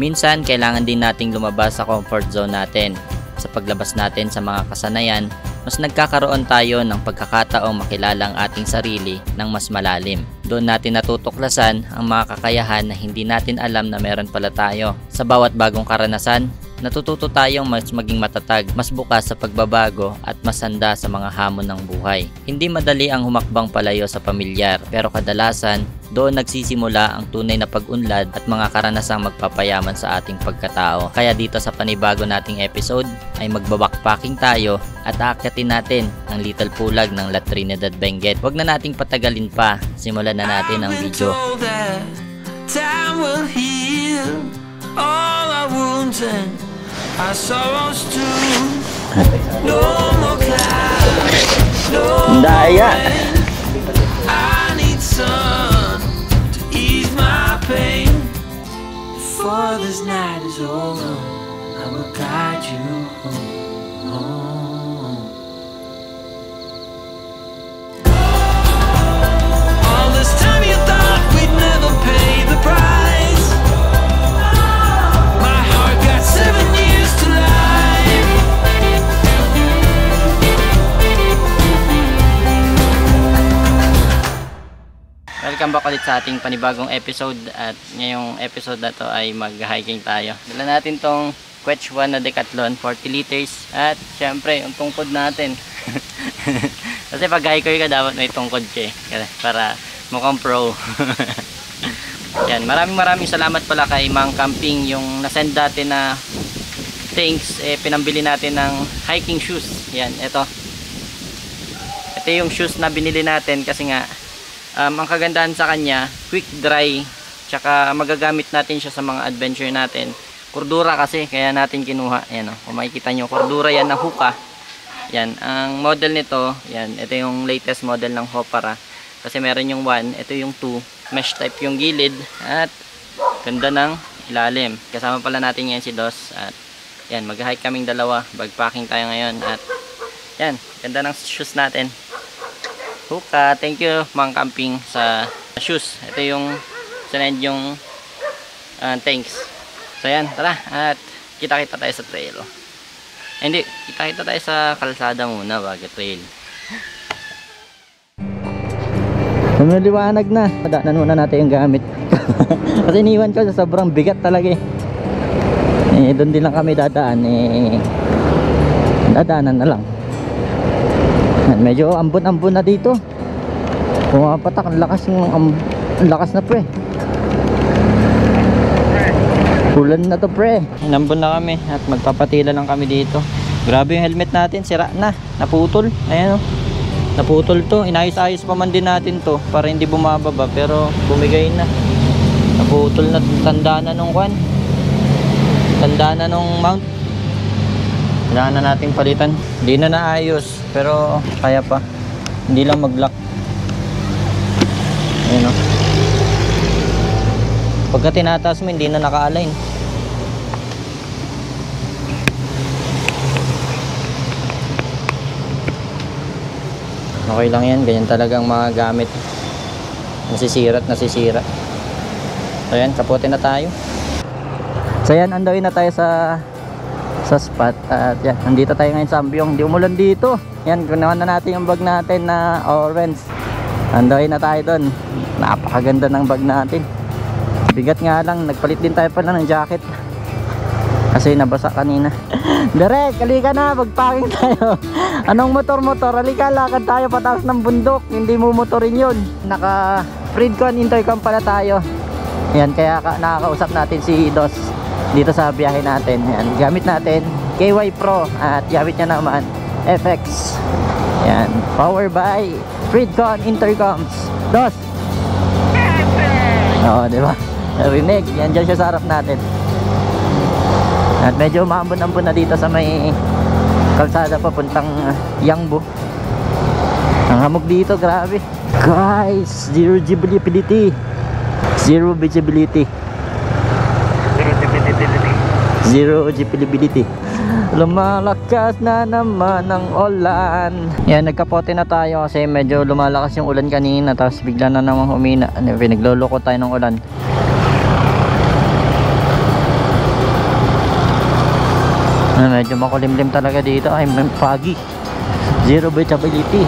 Minsan, kailangan din nating lumabas sa comfort zone natin. Sa paglabas natin sa mga kasanayan, mas nagkakaroon tayo ng pagkakataong makilala ang ating sarili ng mas malalim. Doon natin natutuklasan ang mga kakayahan na hindi natin alam na meron pala tayo. Sa bawat bagong karanasan, natututo tayong mas maging matatag, mas bukas sa pagbabago at mas handa sa mga hamon ng buhay. Hindi madali ang humakbang palayo sa pamilyar, pero kadalasan, doon nagsisimula ang tunay na pag-unlad at mga karanasang magpapayaman sa ating pagkatao. Kaya dito sa panibago nating episode ay magbabackpacking tayo at aakyatin natin ang Little Pulag ng La Trinidad Benguet. Huwag na nating patagalin pa, simulan na natin ang video. Time will heal all our wounds and our sorrows too. No more clouds, no more rain. I need sun to ease my pain. Before this night is over, I will guide you home. All this time you thought we'd never pay the price. My heart got 7 years to life. Welcome back ulit sa ating panibagong episode. At ngayong episode na to ay mag-hiking tayo. Dala natin tong Quetch 1 na Decathlon 40 liters. At syempre yung tungkod natin. Kasi pag hiker ka dapat may tungkod ka para mukhang pro. Yan, maraming salamat pala kay Mang Camping, yung nasend dati na things, pinambili natin ng hiking shoes. Yan, ito yung shoes na binili natin kasi nga ang kagandahan sa kanya, quick dry, tsaka magagamit natin siya sa mga adventure natin. Cordura kasi, kaya natin kinuha. Yan, kung makikita nyo, Cordura yan na Hoka. Yan, ang model nito, yan, ito yung latest model ng Hopara. Kasi meron yung 1, ito yung 2, mesh type yung gilid, at ganda ng ilalim. Kasama pala natin yan si Dos, at yan, mag-hike kaming dalawa, backpacking tayo ngayon, at yan, ganda ng shoes natin. Hoka, thank you Mang Camping sa shoes. Ito yung sinend yung thanks. So yan, tara, at kita-kita tayo sa trail. Hindi, kita-kita tayo sa kalsada muna bago trail. Lumiliwanag na. Daanan muna natin yung gamit. Kasi iniwan ko sa sobrang bigat talaga eh. Doon din lang kami dadaan dadaanan na lang. Medyo ambon-ambon na dito. Pumapatak, ang lakas na pre. Ulan na to pre. Inambon na kami at magpapatila lang kami dito. Grabe yung helmet natin, sira na, naputol. Ayan naputol to. Inayos-ayos pa man din natin to para hindi bumababa, pero bumigay na. Naputol na, tanda na nung kwan. Tanda na nung mount. Kailangan na nating palitan. Hindi na naayos, pero kaya pa. Hindi lang mag-lock. Ayan o. Pagka tinataas mo, hindi na naka-align. Okay lang yan. Ganyan talagang mga gamit. Nasisira at nasisira. So yan, kapote na tayo. So yan, andawin na tayo sa spot. At yan, nandito tayo ngayon sa Ambyong. Hindi umulan dito. Yan, kunawan na natin yung bag natin na orange. Andawin na tayo doon. Napakaganda ng bag natin. Bigat nga lang, nagpalit din tayo pala ng jacket kasi nabasa kanina. Direk, halika na, magpacking tayo. Anong motor? Halika, lakad tayo pataas ng bundok. Hindi mo motorin yun. Naka Freedcon intercom pala tayo. Yan, kaya nakakausap natin si Dos dito sa biyahe natin. Yan, gamit natin KY Pro at gamit niya naman FX. Yan, power by Freedcon intercoms. Dos. Oo, diba? Rinig, yan dyan siya sa harap natin. At medyo maambon-ambon na dito sa may kalsada papuntang Yangbo. Ang hamog dito, grabe. Guys, zero visibility. Zero visibility. Zero visibility. Lumalakas na naman ang ulan. Yan, nagkapote na tayo kasi medyo lumalakas yung ulan kanina, tapos bigla na namang humina. Pinagloloko tayo ng ulan. Medyo makulimlim talaga dito. Ay, foggy. Zero visibility.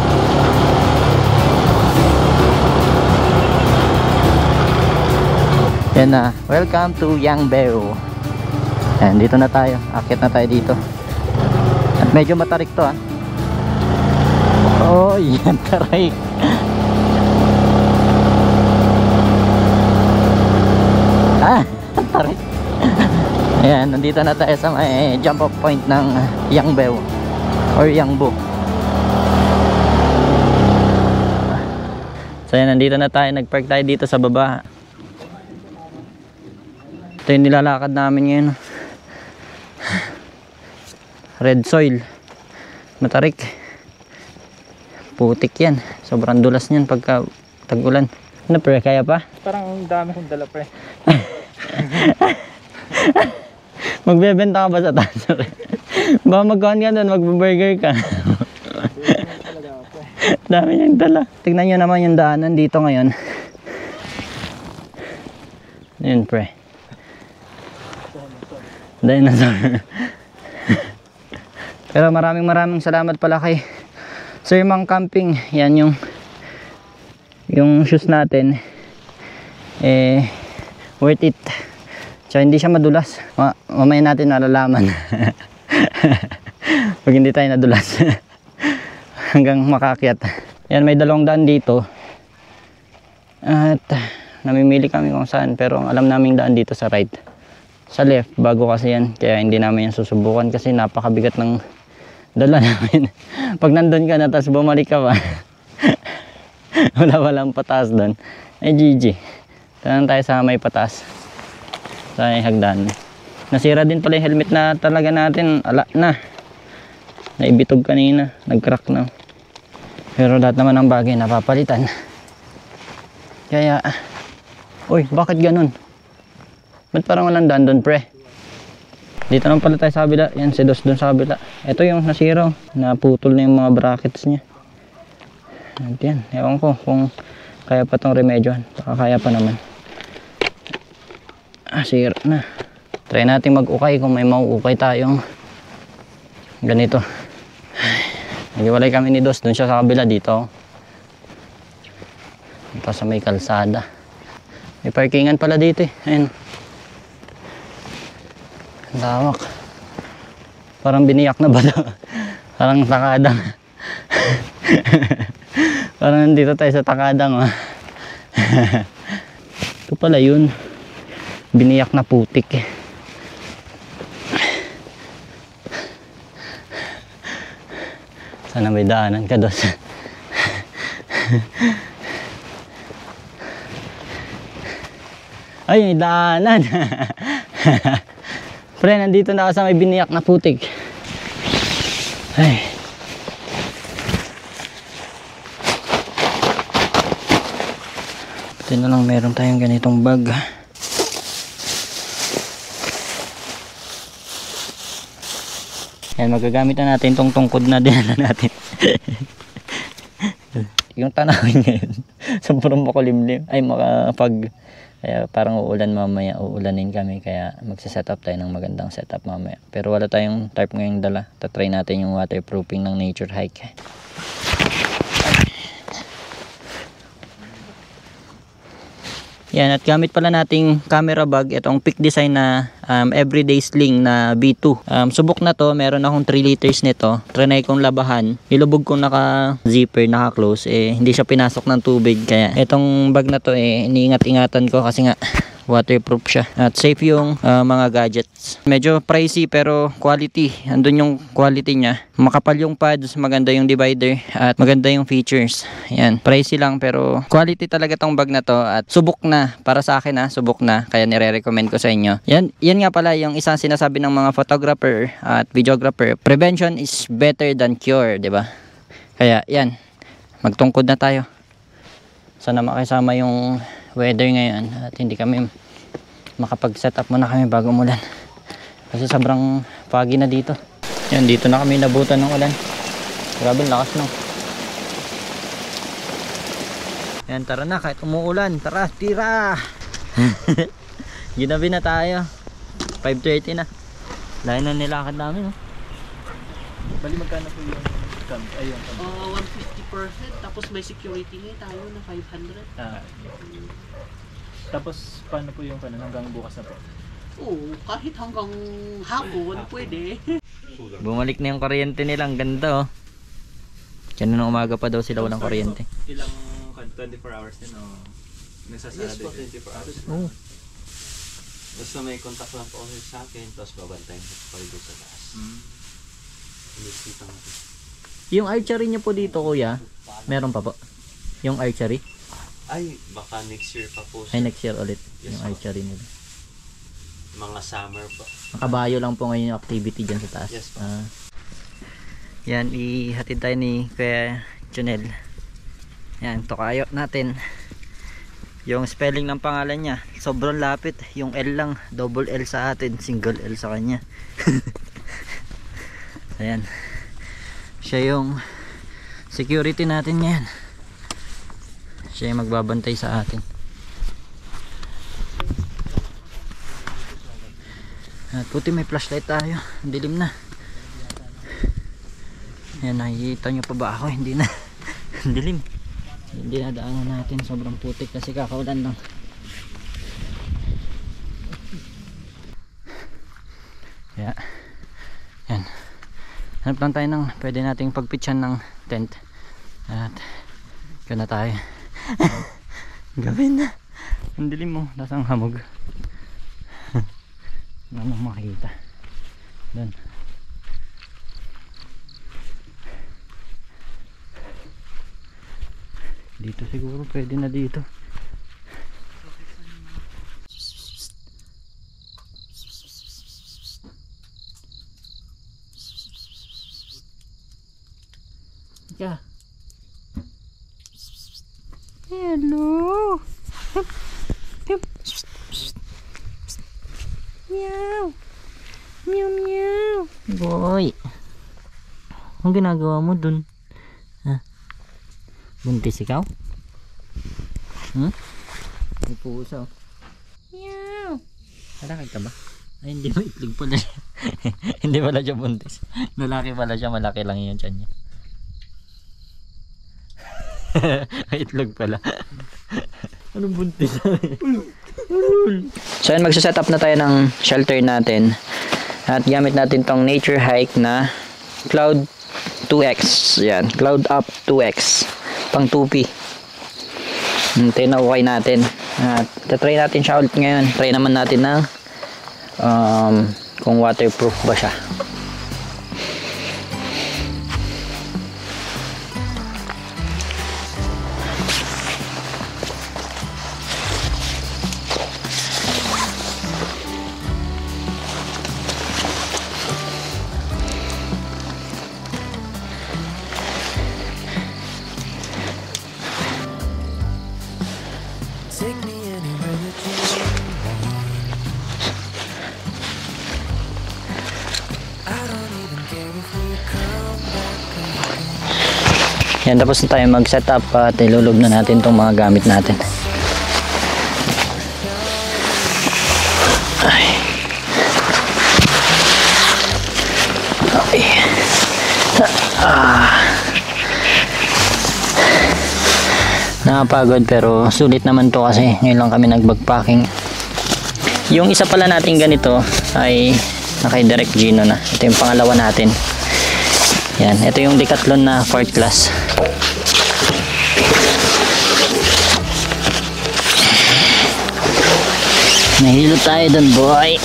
Yan na. Welcome to Yangbeo. Yan, dito na tayo. Akit na tayo dito. At medyo matarik to ah. Oh, yan tarik. Tarik. Ayan, nandito na tayo sa may jump off point ng Yangbeo or Yangbo. So yan, nandito na tayo. Nagpark tayo dito sa baba. Ito yung nilalakad namin ngayon. Red soil. Matarik. Putik yan. Sobrang dulas niyan pagka tag-ulan. Ano pre, kaya pa? Parang dami kong dala pre. Magbebenta ka ba sa taas? Baka magkuhan ka doon, magbaburger ka. Dami niyang dala. Tignan nyo naman yung daanan dito ngayon. Yun pre. Dinosaur. Pero maraming salamat pala kay Sir Mang Camping. Yan yung shoes natin. Worth it. So hindi siya madulas. Mamaya natin nalalaman. Pag hindi tayo nadulas. Hanggang makakyat. Yan, may 200 dito. At namimili kami kung saan. Pero ang alam naming daan dito sa right. Sa left, bago kasi yan. Kaya hindi namin yan susubukan kasi napakabigat ng dala namin. Pag nandun ka na tapos bumalik ka pa. Walang pataas doon. GG. Tanong tayo sa may pataas. Sa hagdan. Nasira din pala yung helmet na talaga natin. Ala na. Naibitog kanina. Nag-crack na. Pero lahat naman ng bagay napapalitan. Kaya, uy, bakit ganun? Ba't parang walang daan doon, pre? Dito naman pala tayo sa kabila. Yan, si Dos doon sa kabila. Ito yung nasira. Naputol na yung mga brackets niya. At yan. Ewan ko kung kaya pa itong remedyohan. Baka kaya pa naman. Sira na. Try natin mag-ukay kung may mauukay tayong ganito. Naghiwalay kami ni Dos. Doon siya sa kabila dito. Ito sa may kalsada. May parkingan pala dito eh. Ayun. Ang lawak. Parang biniyak na ba ito? Parang takadang. Parang nandito tayo sa takadang. Ito pala yun. Biniyak na putik eh. Sana may daanan ka, Dos. Ay, may daanan. Pre, nandito na ako sa may biniyak na putik. Ay. Pati na lang meron tayong ganitong bag. Yan, magagamit na natin itong tungkod na dinala natin. Yung tanawin ngayon, sobrang makulimlim. Ay, makapag, kaya parang uulan mamaya, uulanin kami. Kaya magsa-setup tayo ng magandang setup mamaya. Pero wala tayong tarp ngayong dala. Tatry natin yung waterproofing ng nature hike. Yan, at gamit pala nating camera bag itong Peak Design na everyday sling na B2. Subok na to, meron akong 3 liters nito. Trinay kong labahan. Nilubog kong naka zipper, naka close, hindi siya pinasok ng tubig. Kaya itong bag na to iniingat-ingatan ko kasi nga waterproof siya. At safe yung mga gadgets. Medyo pricey pero quality. Andun yung quality niya. Makapal yung pads, maganda yung divider, at maganda yung features. Yan, pricey lang pero quality talaga tong bag na to. At subok na, para sa akin subok na. Kaya nire-recommend ko sa inyo. Yan nga pala yung isang sinasabi ng mga photographer at videographer. Prevention is better than cure, di ba? Kaya yan, magtungkod na tayo. Sana makisama yung weather ngayon at hindi kami makapag-set up muna kami bago umulan kasi sobrang foggy na dito. Yan, dito na kami nabutan ng ulan. Grabe, lakas no. Yan, tara na kahit umuulan. Tara, tira. Ginabi na tayo. 5:30 na. Dahil na nilakad namin Bali magkano po yung camp? Ay, yung camp? 150 per head, tapos may security nga tayo na 500. Tapos paano po yung hanggang bukas na po? Oo, kahit hanggang hapon pwede. Bumalik na yung kuryente nila. Ang ganda oh. Kanina umaga pa daw sila walang kuryente. Ilang 24 hours din o nagsasarado? Yes po, 24 hours. Oh. Basta may contact lang po sa akin, tapos babantayin ko pa rin doon sa taas. Inisita natin. Yung archery niyo po dito kuya, meron pa po? Yung archery? Ay, baka next year pa po. Ay next year ulit Yes, yung po. archery nila. Mga summer pa. Nakabayo lang po ngayon yung activity dyan sa taas. Yes, po. Yan, ihatid tayo ni Kuya Junel. Yan, tokayo natin. Yung spelling ng pangalan niya, sobrang lapit. Yung L lang, double L sa atin, single L sa kanya. Ayan. Siya yung security natin ngayon. Siya yung magbabantay sa atin. At puti may flashlight tayo. Dilim na. Ayan, nakikita nyo pa ba ako? Hindi na. Dilim. Hindi na daanan natin. Sobrang putik kasi kakaulan lang. Kaya yan. Hanap lang tayo ng pwede nating pagpitchan ng tent. At ikaw na tayo. Gawin na. Ang dilim mo. Lasang hamog. Anong makikita doon. Dito siguro pwede na dito. Ika. Hello. Meow. Meow meow. Boy. Ang ginagawa mo dun? Ha? Buntis ikaw? May pusa oh. Meow. Lalaki ka ba? Ay hindi, mo itlog pala siya. Hindi pala siya buntis. Lalaki pala siya, malaki lang yung tiyan niya. Itlog pala. Anong buntis? So yan, magsaset up na tayo ng shelter natin. At gamit natin tong nature hike na Cloud 2X. Yan, Cloud Up 2X. Pang 2P. Tinaway natin. At try natin siya ulit ngayon. Try naman natin ng kung waterproof ba siya. Yan, tapos na tayo mag set up at ilulog na natin itong mga gamit natin. Ay. Okay. Nakapagod pero sulit naman to kasi ngayon lang kami nag-backpacking. Yung isa pala natin ganito ay naka-direct Gino na. Ito yung pangalawa natin. Yan, ito yung Decathlon na 4th class. Nahilo tayo dun, boy.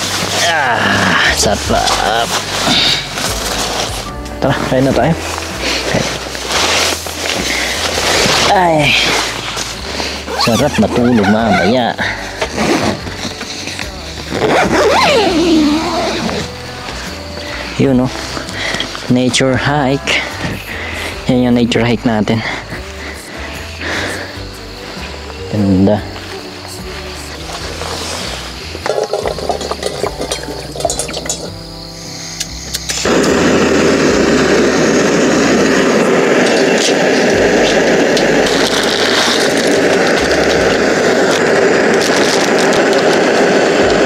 Sarap. Tara, kain na tayo. Okay. Ay, sarap matulog mamaya. Yun, oh. Nature hike. Yan yung nature hike natin. Ganda.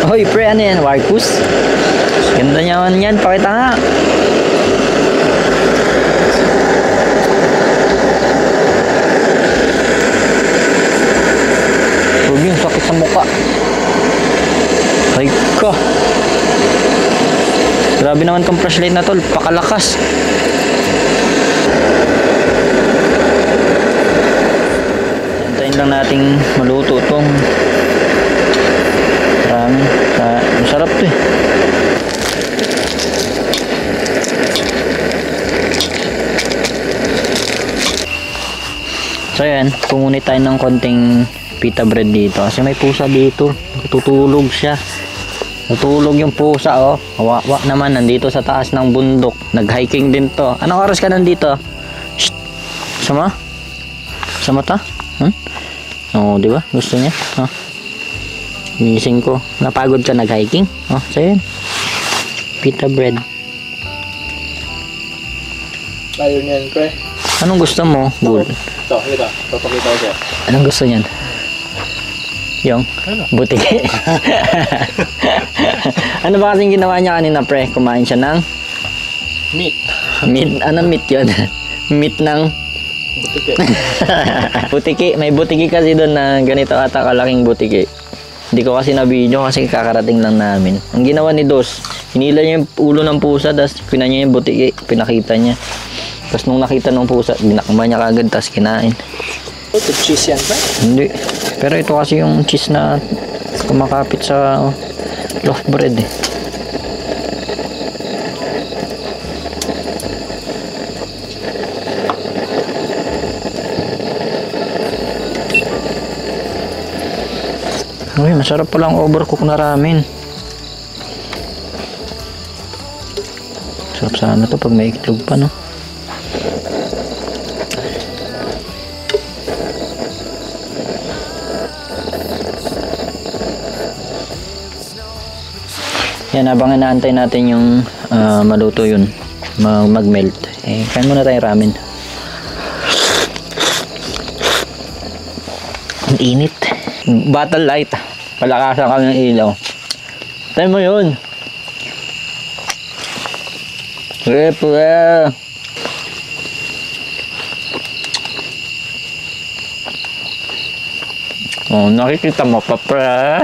Hoy pre, ano yan? Warcus? Ganda naman yan. Pakita nga. Sakit sa mukha. Ay ka. Grabe naman tong flashlight na tol. Pakalakas. Hintayin lang nating maluto tong ramen. Masarap to eh. So yan, pumunit tayo ng konting pita bread dito kasi may pusa dito. Tutulog siya. Tutulog yung pusa oh. Wak naman nandito sa taas ng bundok. Nag-hiking din to. Anong oras ka nandito? Shh. Sama? Sama ta? Oo, di ba? Gusto niya? Oh. Gising ko. Napagod ka nag-hiking? Oh, so yan. Pita bread. Tayo niyan, pre. Anong gusto mo? Good. Ito, papakita ko siya. Anong gusto niyan? Yung butiki. Ano ba kasing ginawa niya kanina, pre? Kumain siya ng Meat. meat. Anong meat yun? Meat ng Butiki. butiki. May butiki kasi doon na ganito ata kalaking butiki. Hindi ko kasi na-video kasi kakarating lang namin. Ang ginawa ni Dos, hinila niya yung ulo ng pusa, tapos niya yung butiki, pinakita niya. Tapos nung nakita ng pusa, binakma niya kagad, tapos kinain. Ito, cheese yan, pre? Hindi. Pero ito kasi yung cheese na kumakapit sa loaf bread eh. Uy, masarap palang overcook na ramen. Sarap sana to pag may itlog pa, no? Yan, habang inaantay natin yung maluto yun, mag-melt. Eh, kain muna tayo ramen. Ang init. Battle light. Palakasan kami ng ilaw. Tayo mo yun. Pre. Oh, nakikita mo pa, pre.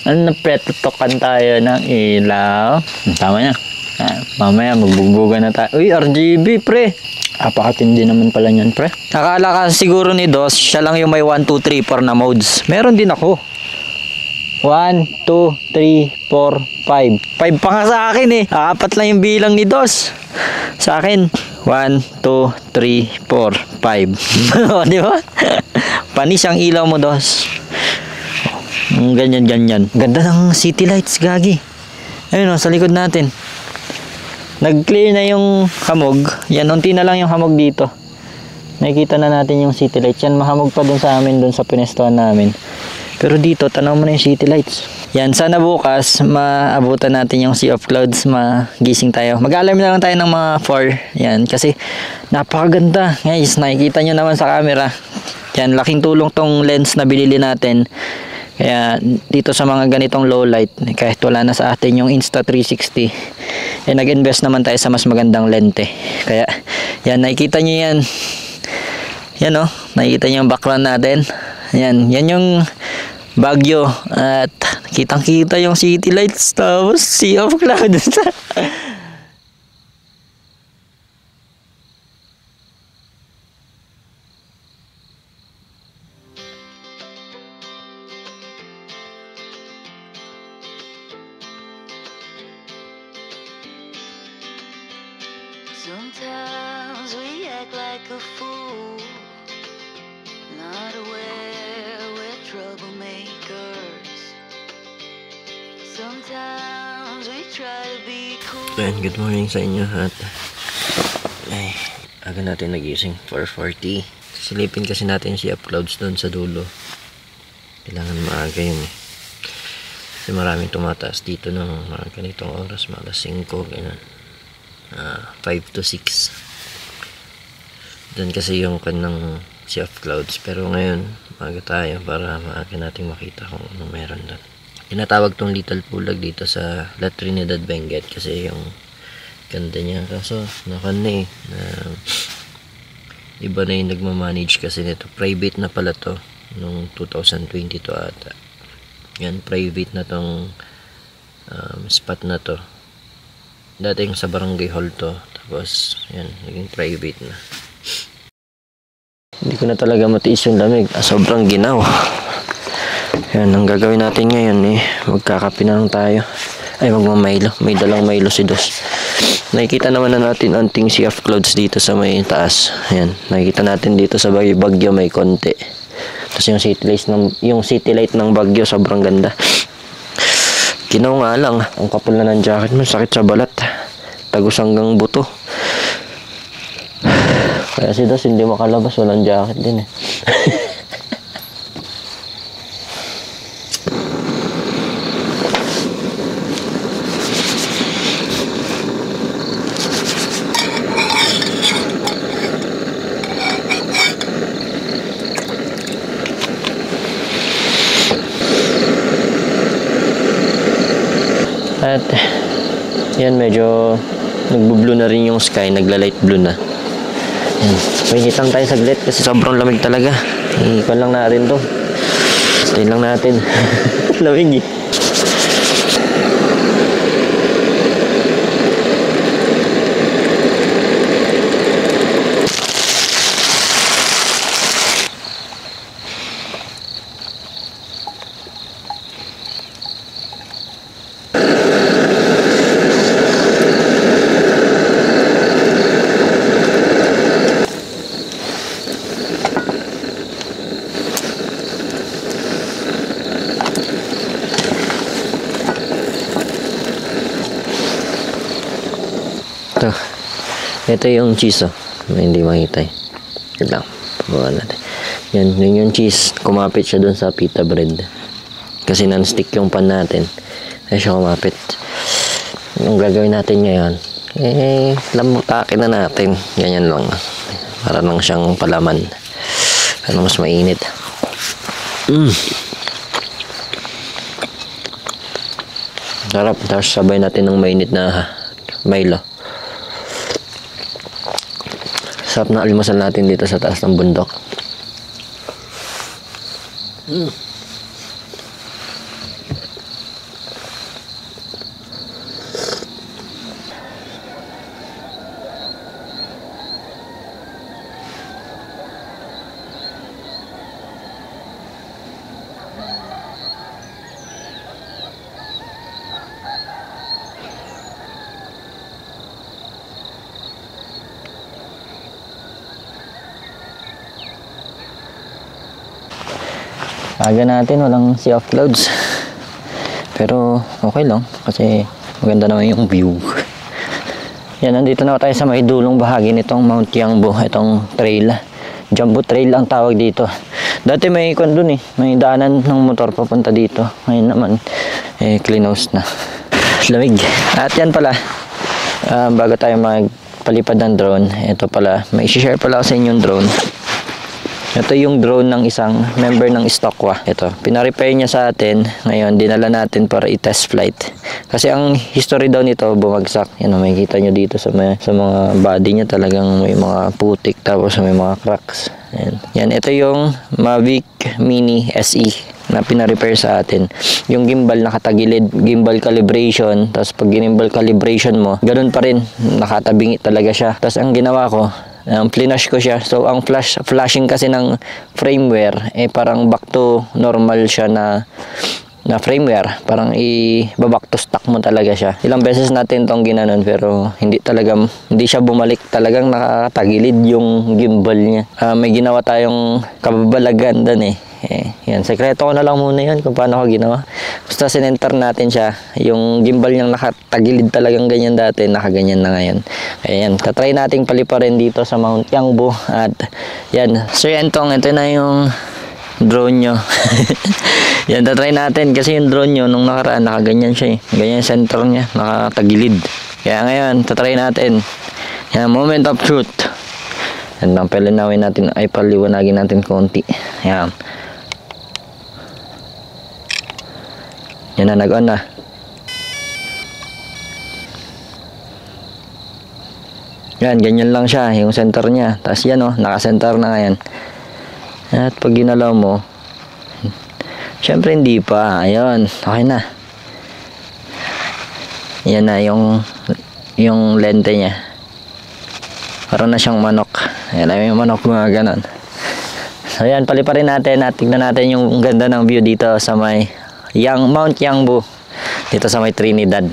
Ano, pre, tutukan tayo ng ilaw. Tama na. Mamaya magbugbugan na tayo. Uy, RGB, pre. Apakatindi naman pala niyan, pre. Nakala ka siguro ni Dos, siya lang yung may 1, 2, 3, 4 na modes. Meron din ako. 1, 2, 3, 4, 5. 5 pa nga sa akin eh. 4 lang yung bilang ni Dos. Sa akin, 1, 2, 3, 4, 5. O, di ba? Panis ang ilaw mo, Dos. Ganyan. Ganda ng city lights, gagi. Ayun o, sa likod natin. Nag-clear na yung hamog. Yan, unti na lang yung hamog dito. Nakikita na natin yung city lights. Yan, mahamog pa dun sa amin, dun sa pinestuhan namin. Pero dito, tanaw mo na yung city lights. Yan, sana bukas, maabutan natin yung Sea of Clouds, magising tayo. Mag-alarm na lang tayo ng mga 4. Yan, kasi napakaganda. Guys, nakikita nyo naman sa camera. Yan, laking tulong tong lens na binili natin. Kaya dito sa mga ganitong low light, kahit wala na sa atin yung Insta360, eh nag-invest naman tayo sa mas magandang lente. Kaya yan, nakikita nyo yan. Yan o, nakikita nyo yung background natin. Yan yung Baguio. At kitang kita yung city lights, tapos Sea of Clouds. Sometimes we act like a fool, not aware we're troublemakers. Sometimes we try to be cool. Then, good morning sa inyo lahat. Ay, aga natin nagising, 4:40. Silipin kasi natin si uploads doon sa dulo. Kailangan maaga yun eh. Kasi maraming tumataas dito ng mga ganitong oras, mga 5, ganun. 5 to 6. Doon kasi yung kanang Sea of Clouds. Pero ngayon, maaga tayo para maaga natin makita kung anong meron doon. Tinatawag tong Little Pulag dito sa La Trinidad Benguet kasi yung ganda niya. Kaso, nakan na eh. iba na yung nagmamanage kasi nito. Private na pala to nung 2022 ata. Yan, private na tong spot na to. Dating sa barangay hall to, tapos yan, naging private na. Hindi ko na talaga matiis yung lamig, sobrang ginaw. Yan, ang gagawin natin ngayon magkakape na lang tayo. Ay, magmamaylo. May dalang Milo si Dos. Nakikita naman na natin anting sea of clouds dito sa may taas. Ayan, nakikita natin dito sa Bagyo may konti. Tapos yung city light ng Bagyo sobrang ganda. Ginaw nga lang, ang kapal na ng jacket mo, sakit sa balat. Tagos hanggang buto. Kaya si Dos hindi makalabas, walang jacket din At yan, medyo nagbo-blue na rin yung sky, nagla-light blue na. Yan, mainit lang tayo saglit kasi sobrang lamig talaga. Ikon lang natin to. Stay lang natin. Lamig Ito yung cheese hindi makita Wait lang, pagawa natin. Yan, yun yung cheese. Kumapit siya dun sa pita bread. Kasi non-stick yung pan natin. Kaya siya kumapit. Yung gagawin natin ngayon, lamutakin na natin. Ganyan lang. Para lang siyang palaman. Para mas mainit. Sarap. Tapos sabay natin ng mainit na Milo. Sarap na almusal natin dito sa taas ng bundok. Aga natin, walang sea of clouds. Pero okay lang kasi maganda naman yung view. Yan, nandito na tayo sa may dulong bahagi nitong Mount Yangbo, itong trail. Jumbo Trail ang tawag dito. Dati may ikon dun may daanan ng motor papunta dito. Ngayon naman, clean house na. Lamig. At yan pala, bago tayo magpalipad ng drone, ito pala, may share pala sa inyong drone. Ito yung drone ng isang member ng Stockwa. Ito, pina-repair niya sa atin. Ngayon, dinala natin para i-test flight. Kasi ang history daw nito, bumagsak. Yan, makikita nyo dito sa mga body niya talagang may mga putik, tapos may mga cracks. Yan, ito yung Mavic Mini SE na pina-repair sa atin. Yung gimbal nakatagilid, gimbal calibration, tapos pag gimbal calibration mo, ganun pa rin, nakatabingi talaga siya. Tapos ang ginawa ko, flinash ko siya. So ang flashing kasi ng firmware parang back to normal siya na firmware. Parang i-back to stock mo talaga siya. Ilang beses natin tong ginanon pero hindi siya bumalik. Talagang nakatagilid yung gimbal niya. May ginawa tayong kababalagan doon yan, sekreto ko na lang muna yun kung paano ko ginawa. Basta sinenter natin siya. Yung gimbal niyang nakatagilid talagang ganyan dati, nakaganyan na ngayon. Kaya yan, tatry nating paliparin dito sa Mount Yangbo. At yan, Sir Entong, ito na yung drone nyo. Yan, tatry natin kasi yung drone nyo nung nakaraan, nakaganyan siya ganyan yung center niya, nakatagilid. Kaya ngayon, tatry natin. Yan, moment of truth. Yan lang, palinawin natin, ay paliwanagin natin konti. Yan. Yan na, nag-on na. Yan, ganyan lang siya, yung center niya. Tapos yan oh, naka-center na ngayon. At pag ginalaw mo, syempre hindi pa. Ayun, okay na. Yan na yung lente niya. Parang na siyang manok. Ayan, yung manok mga ganon. So yan, paliparin natin at tignan natin yung ganda ng view dito sa may Mount Yangbu. Dito sa may Trinidad.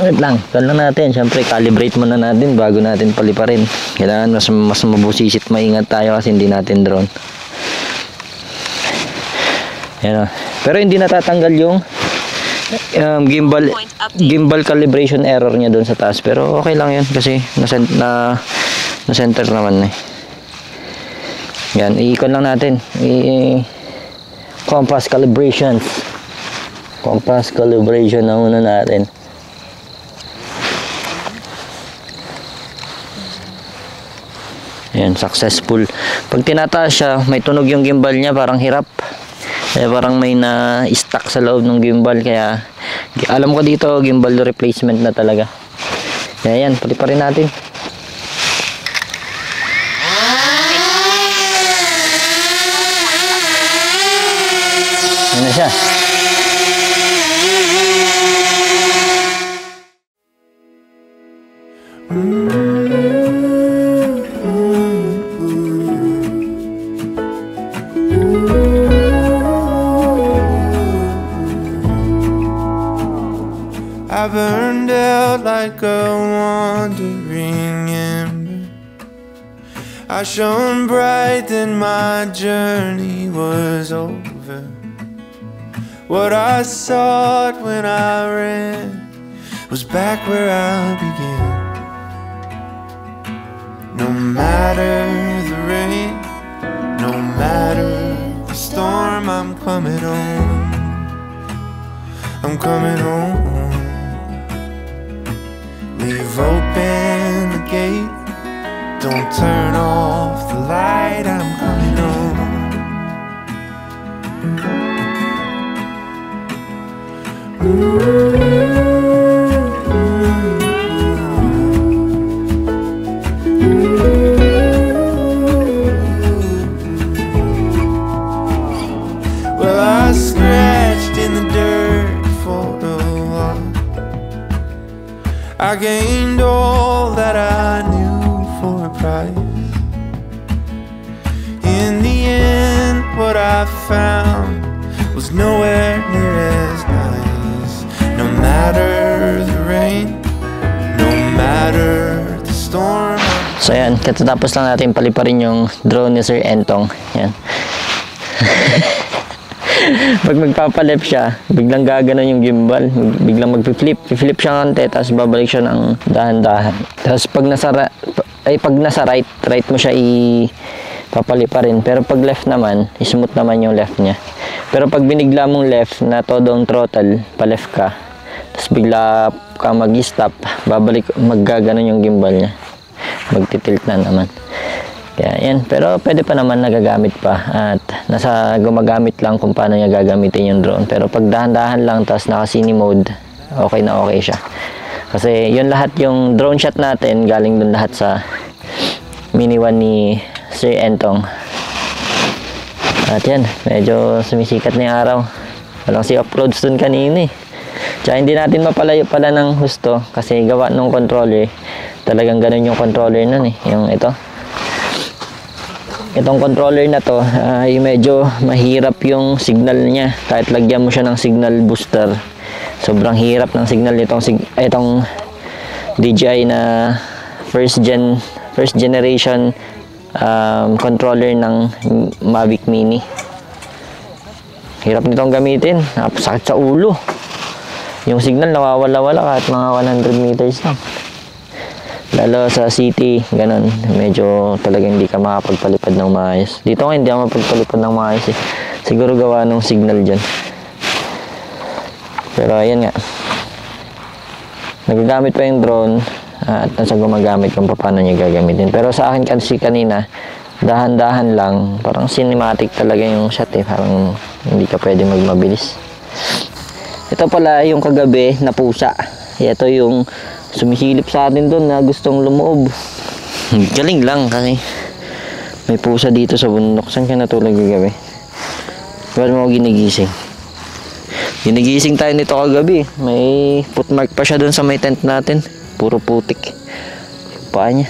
Wait lang, lang natin. Siyempre, calibrate muna natin bago natin paliparin. Kailangan mas mabusisit, maingat tayo kasi hindi natin drone. Yan o. Pero hindi natatanggal yung gimbal calibration error niya doon sa taas. Pero okay lang yun kasi na-center naman eh. Yan, iikon lang natin. Compass calibration na muna natin. Ayan, successful. Pag tinataas siya, may tunog yung gimbal niya, parang hirap. Parang may na-stuck sa loob ng gimbal. Kaya, alam ko dito, gimbal replacement na talaga. Kaya yan, paliparin natin. Yan na siya. I burned out like a wandering ember. I shone bright, then my journey was over. What I sought when I ran was back where I began. No matter the rain, no matter the storm, I'm coming home. I'm coming home. Leave open the gate, don't turn off the light, I'm coming home. Well, I scratched in the dirt for a while. I gained all that I knew for a price. In the end, what I found was nowhere near as nice. No matter the rain, no matter the storm. So yan, katatapos lang natin paliparin yung drone ni Sir Entong. Yan. Pag magpapalip siya, biglang gaganon yung gimbal, biglang mag-flip siya konti, tapos babalik siya ng dahan-dahan. Tapos pag nasa right mo siya papaliparin. Pero pag left naman, smooth naman yung left niya. Pero pag binigla mong left na todong throttle, pa-left ka, tapos bigla ka mag-stop, maggaganon yung gimbal niya. Magtitilt na naman. Kaya yan, pero pwede pa naman nagagamit pa at nasa gumagamit lang kung paano niya gagamitin yung drone. Pero pag dahan-dahan lang tapos naka cine mode, okay na okay siya. Kasi yun lahat yung drone shot natin, galing dun lahat sa Mini 1 ni Sir Entong. At yan, medyo sumisikat na yung araw. Walang si-uploads dun kanina eh. Tsaka hindi natin mapalayo pala ng husto kasi gawa ng controller. Talagang ganun yung controller nun eh, yung ito. Itong controller na to ay medyo mahirap yung signal niya kahit lagyan mo siya ng signal booster. Sobrang hirap ng signal itong DJI na first generation controller ng Mavic Mini. Hirap nitong gamitin, sakit sa ulo. Yung signal nawawala-wala kahit mga 100 meters lang. Lalo sa city, ganun. Medyo talagang hindi ka makapagpalipad ng maayos. Dito nga hindi ako makapagpalipad ng maayos eh. Siguro gawa ng signal dyan. Pero ayan nga. Nagagamit pa yung drone at nasa gumagamit kung paano niya gagamitin. Pero sa akin kasi kanina, dahan-dahan lang. Parang cinematic talaga yung shot eh. Parang hindi ka pwede magmabilis. Ito pala yung kagabi na pusa. Ito yung sumisilip sa atin doon na gustong lumoob. Galing lang kasi may pusa dito sa bundok. Saan ka natulog kagabi? Ba't mo ako ginigising? Ginigising tayo nito kagabi. May footmark pa siya doon sa may tent natin. Puro putik. Paa niya.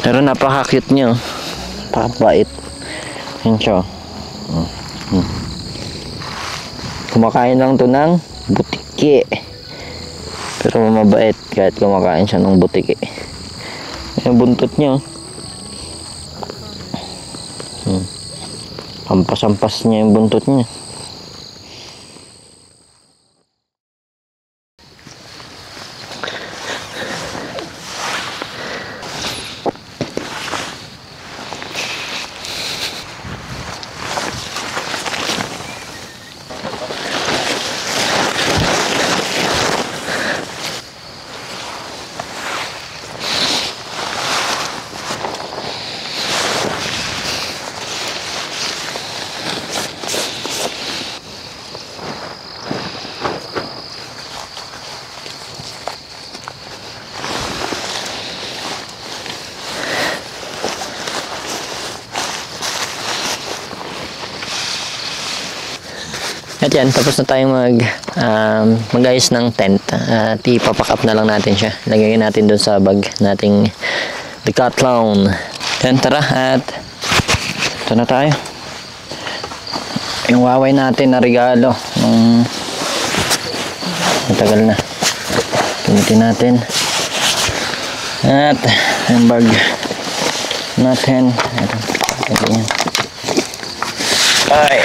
Pero napaka-cute niya. Napakabait. Yan siya. Kumakain lang to ng butiki. Pero mabait kahit kumakain siya ng butiki. Yung buntot niya. Ampas-ampas niya yung buntot niya. At yan, tapos na tayong mag-ayos ng tent. At ipapack up na lang natin siya. Lagyan natin doon sa bag nating Decathlon. Yan, tara. At ito na tayo. Yung Huawei natin na regalo. Matagal na. Gamitin natin. At yung bag natin. Ito yan. Ay.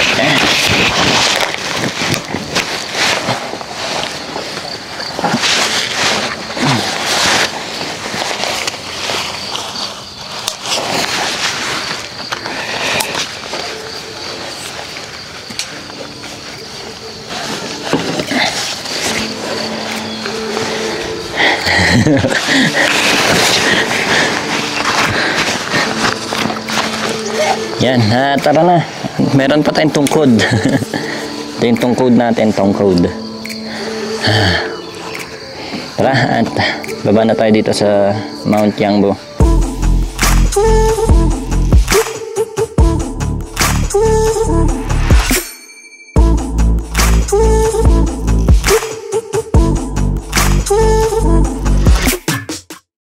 Yan, tara na. Meron pa tayong tungkod. Ito yung tungkod natin, tungkod. Tara, at baba na tayo dito sa Mount Yangbo.